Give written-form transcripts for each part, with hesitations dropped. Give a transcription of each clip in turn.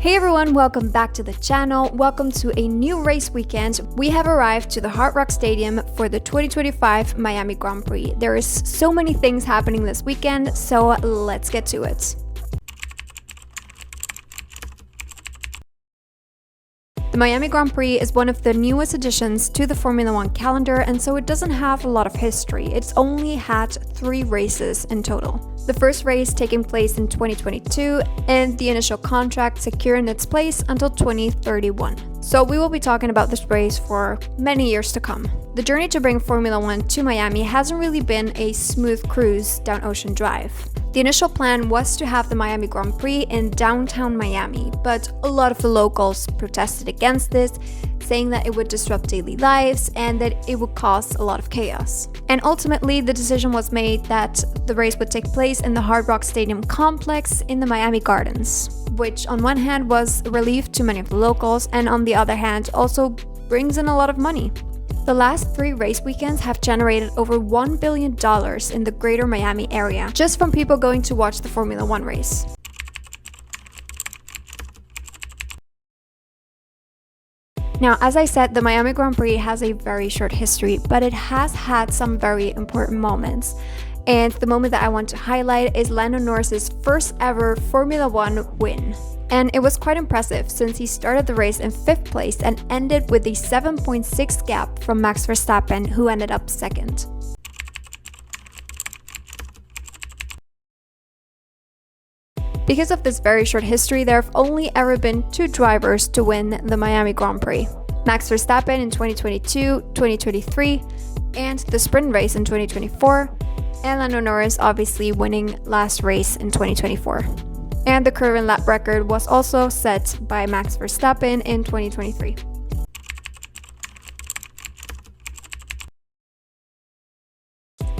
Hey everyone, welcome back to the channel. Welcome to a new race weekend. We have arrived to the Hard Rock Stadium for the 2025 Miami Grand Prix. There is so many things happening this weekend, so let's get to it. The Miami Grand Prix is one of the newest additions to the Formula One calendar, and so it doesn't have a lot of history. It's only had 3 races in total. The first race taking place in 2022, and the initial contract securing its place until 2031. So we will be talking about this race for many years to come. The journey to bring Formula One to Miami hasn't really been a smooth cruise down Ocean Drive. The initial plan was to have the Miami Grand Prix in downtown Miami, but a lot of the locals protested against this, saying that it would disrupt daily lives and that it would cause a lot of chaos. And ultimately, the decision was made that the race would take place in the Hard Rock Stadium complex in the Miami Gardens, which on one hand was a relief to many of the locals, and on the other hand also brings in a lot of money. The last 3 race weekends have generated over $1 billion in the greater Miami area, just from people going to watch the Formula One race. Now, as I said, the Miami Grand Prix has a very short history, but it has had some very important moments. And the moment that I want to highlight is Lando Norris's first ever Formula One win. And it was quite impressive since he started the race in 5th place and ended with a 7.6 gap from Max Verstappen, who ended up 2nd. Because of this very short history, there have only ever been 2 drivers to win the Miami Grand Prix. Max Verstappen in 2022, 2023, and the sprint race in 2024, and Lando Norris obviously winning last race in 2024. And the current lap record was also set by Max Verstappen in 2023.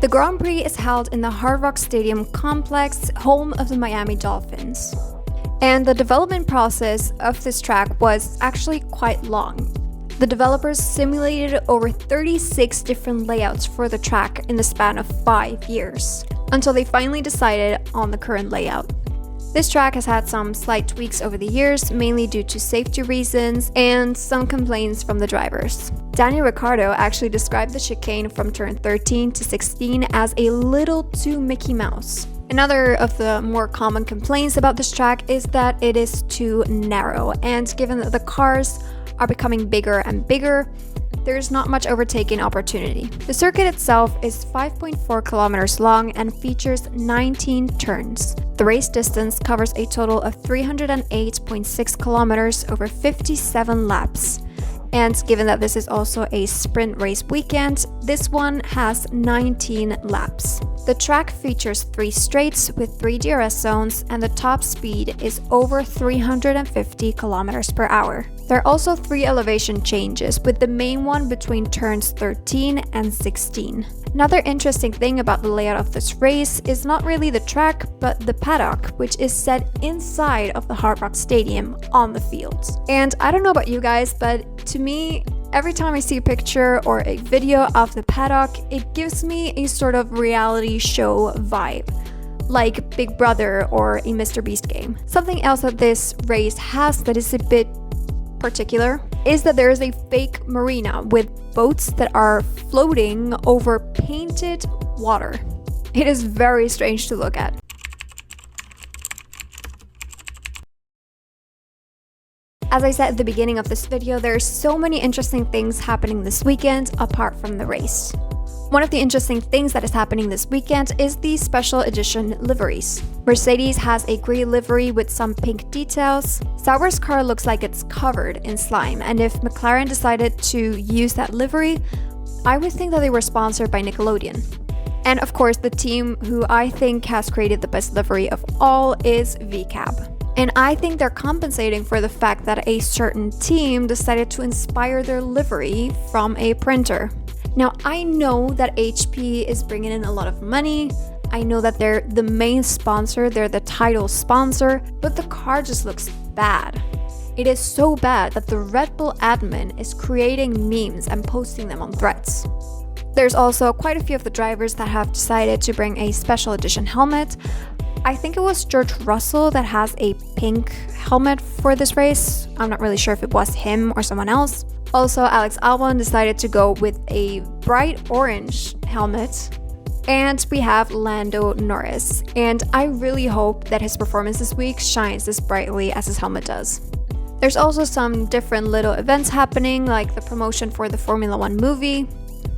The Grand Prix is held in the Hard Rock Stadium complex, home of the Miami Dolphins. And the development process of this track was actually quite long. The developers simulated over 36 different layouts for the track in the span of 5 years, until they finally decided on the current layout. This track has had some slight tweaks over the years, mainly due to safety reasons and some complaints from the drivers. Daniel Ricciardo actually described the chicane from turn 13 to 16 as a little too Mickey Mouse. Another of the more common complaints about this track is that it is too narrow, and given that the cars are becoming bigger and bigger, there's not much overtaking opportunity. The circuit itself is 5.4 kilometers long and features 19 turns. The race distance covers a total of 308.6 kilometers over 57 laps. And given that this is also a sprint race weekend, this one has 19 laps. The track features 3 straights with 3 DRS zones, and the top speed is over 350 kilometers per hour. There are also 3 elevation changes, with the main one between turns 13 and 16. Another interesting thing about the layout of this race is not really the track, but the paddock, which is set inside of the Hard Rock Stadium on the field. And I don't know about you guys, but to me, every time I see a picture or a video of the paddock, it gives me a sort of reality show vibe, like Big Brother or a Mr. Beast game. Something else that this race has that is a bit particular is that there is a fake marina with boats that are floating over painted water. It is very strange to look at. As I said at the beginning of this video, there are so many interesting things happening this weekend apart from the race. One of the interesting things that is happening this weekend is the special edition liveries. Mercedes has a grey livery with some pink details. Sauber's car looks like it's covered in slime, and if McLaren decided to use that livery, I would think that they were sponsored by Nickelodeon. And of course, the team who I think has created the best livery of all is VCAB. And I think they're compensating for the fact that a certain team decided to inspire their livery from a printer. Now, I know that HP is bringing in a lot of money. I know that they're the main sponsor, they're the title sponsor, but the car just looks bad. It is so bad that the Red Bull admin is creating memes and posting them on Threads. There's also quite a few of the drivers that have decided to bring a special edition helmet. I think it was George Russell that has a pink helmet for this race. I'm not really sure if it was him or someone else. Also, Alex Albon decided to go with a bright orange helmet. And we have Lando Norris. And I really hope that his performance this week shines as brightly as his helmet does. There's also some different little events happening, like the promotion for the Formula One movie.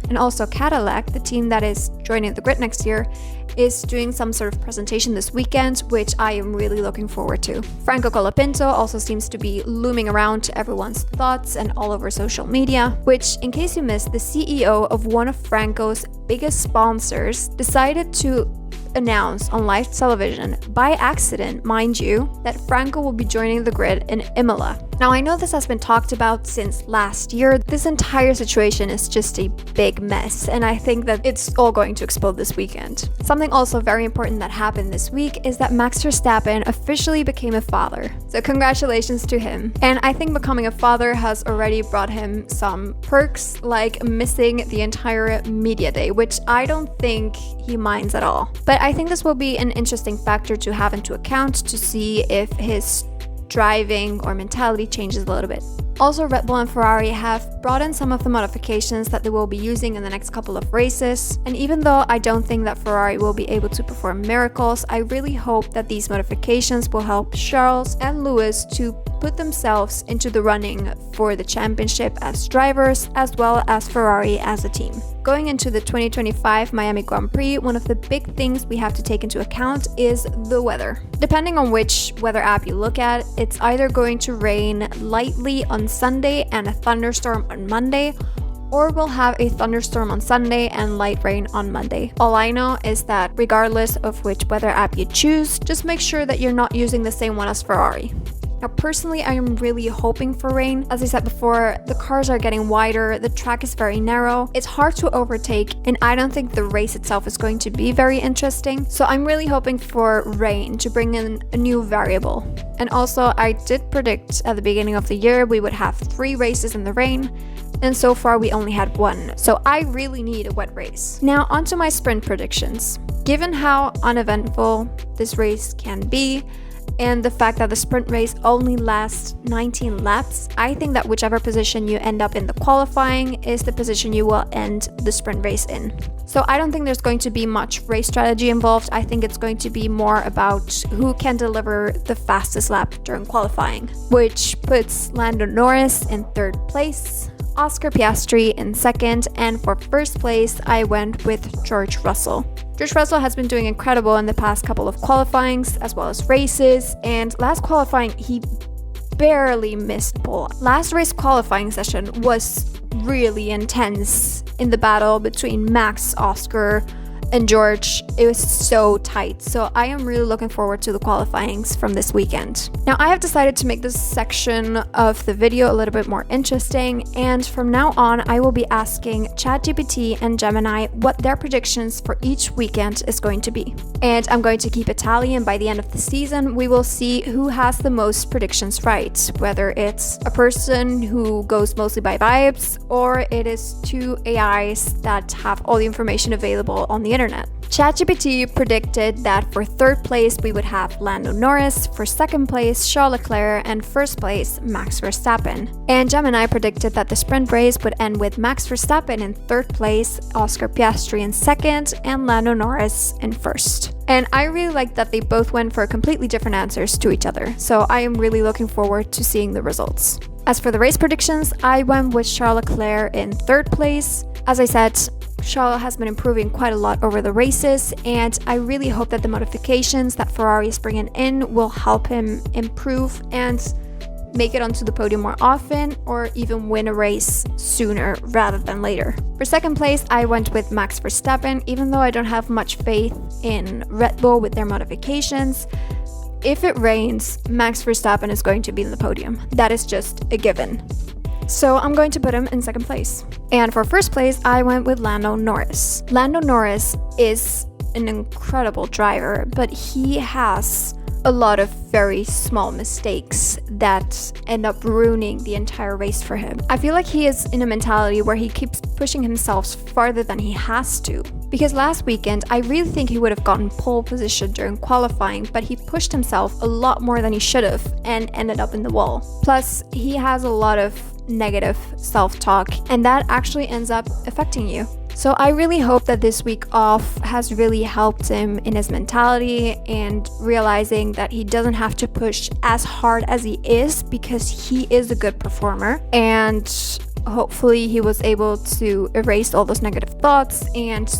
And also Cadillac, the team that is joining the grid next year, is doing some sort of presentation this weekend, which I am really looking forward to. Franco Colapinto also seems to be looming around to everyone's thoughts and all over social media, which, in case you missed, the CEO of one of Franco's biggest sponsors decided to announce on live television, by accident, mind you, that Franco will be joining the grid in Imola. Now, I know this has been talked about since last year. This entire situation is just a big mess, and I think that it's all going to explode this weekend. Something also very important that happened this week is that Max Verstappen officially became a father. So congratulations to him. And I think becoming a father has already brought him some perks, like missing the entire media day, which I don't think he minds at all. But I think this will be an interesting factor to have into account to see if his driving or mentality changes a little bit. Also, Red Bull and Ferrari have brought in some of the modifications that they will be using in the next couple of races. And even though I don't think that Ferrari will be able to perform miracles, I really hope that these modifications will help Charles and Lewis to put themselves into the running for the championship as drivers, as well as Ferrari as a team. Going into the 2025 Miami Grand Prix, one of the big things we have to take into account is the weather. Depending on which weather app you look at, it's either going to rain lightly on Sunday and a thunderstorm on Monday, or we'll have a thunderstorm on Sunday and light rain on Monday. All I know is that regardless of which weather app you choose, just make sure that you're not using the same one as Ferrari. Now, personally, I am really hoping for rain. As I said before, the cars are getting wider, the track is very narrow, it's hard to overtake, and I don't think the race itself is going to be very interesting. So I'm really hoping for rain to bring in a new variable. And also, I did predict at the beginning of the year we would have 3 races in the rain, and so far we only had 1. So I really need a wet race. Now, onto my sprint predictions. Given how uneventful this race can be, and the fact that the sprint race only lasts 19 laps, I think that whichever position you end up in the qualifying is the position you will end the sprint race in. So I don't think there's going to be much race strategy involved. I think it's going to be more about who can deliver the fastest lap during qualifying, which puts Lando Norris in 3rd place, Oscar Piastri in 2nd, and for 1st place, I went with George Russell. George Russell has been doing incredible in the past couple of qualifyings as well as races, and last qualifying he barely missed pole. Last race qualifying session was really intense in the battle between Max, Oscar, and George. It was so tight, so I am really looking forward to the qualifyings from this weekend. Now, I have decided to make this section of the video a little bit more interesting, and from now on I will be asking ChatGPT and Gemini what their predictions for each weekend is going to be. And I'm going to keep a tally, and by the end of the season we will see who has the most predictions right, whether it's a person who goes mostly by vibes or it is 2 AIs that have all the information available on the internet. ChatGPT predicted that for 3rd place we would have Lando Norris, for 2nd place Charles Leclerc, and 1st place Max Verstappen. And Gemini predicted that the sprint race would end with Max Verstappen in 3rd place, Oscar Piastri in 2nd, and Lando Norris in 1st. And I really like that they both went for completely different answers to each other, so I am really looking forward to seeing the results. As for the race predictions, I went with Charles Leclerc in 3rd place. As I said, Charles has been improving quite a lot over the races, and I really hope that the modifications that Ferrari is bringing in will help him improve and make it onto the podium more often, or even win a race sooner rather than later. For 2nd place, I went with Max Verstappen, even though I don't have much faith in Red Bull with their modifications. If it rains, Max Verstappen is going to be in the podium. That is just a given. So I'm going to put him in 2nd place. And for 1st place, I went with Lando Norris. Lando Norris is an incredible driver, but he has a lot of very small mistakes that end up ruining the entire race for him. I feel like he is in a mentality where he keeps pushing himself farther than he has to. Because last weekend, I really think he would have gotten pole position during qualifying, but he pushed himself a lot more than he should have and ended up in the wall. Plus, he has a lot of negative self-talk, and that actually ends up affecting you. So I really hope that this week off has really helped him in his mentality and realizing that he doesn't have to push as hard as he is because he is a good performer. And hopefully he was able to erase all those negative thoughts and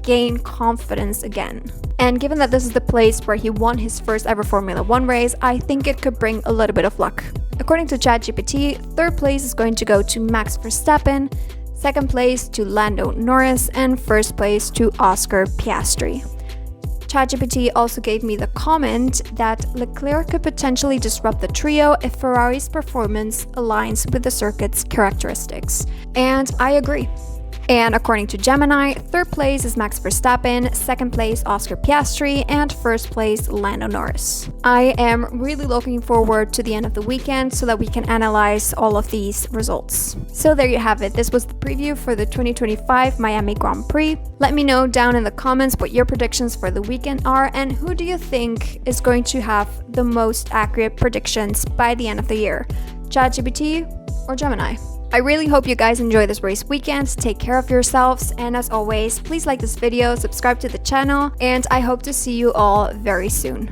gain confidence again. And given that this is the place where he won his first ever Formula 1 race, I think it could bring a little bit of luck. According to ChatGPT, third place is going to go to Max Verstappen, second place to Lando Norris, and first place to Oscar Piastri. ChatGPT also gave me the comment that Leclerc could potentially disrupt the trio if Ferrari's performance aligns with the circuit's characteristics. And I agree. And according to Gemini, third place is Max Verstappen, second place Oscar Piastri, and first place Lando Norris. I am really looking forward to the end of the weekend so that we can analyze all of these results. So there you have it. This was the preview for the 2025 Miami Grand Prix. Let me know down in the comments what your predictions for the weekend are and who do you think is going to have the most accurate predictions by the end of the year, ChatGPT or Gemini? I really hope you guys enjoy this race weekend. Take care of yourselves, and as always, please like this video, subscribe to the channel, and I hope to see you all very soon.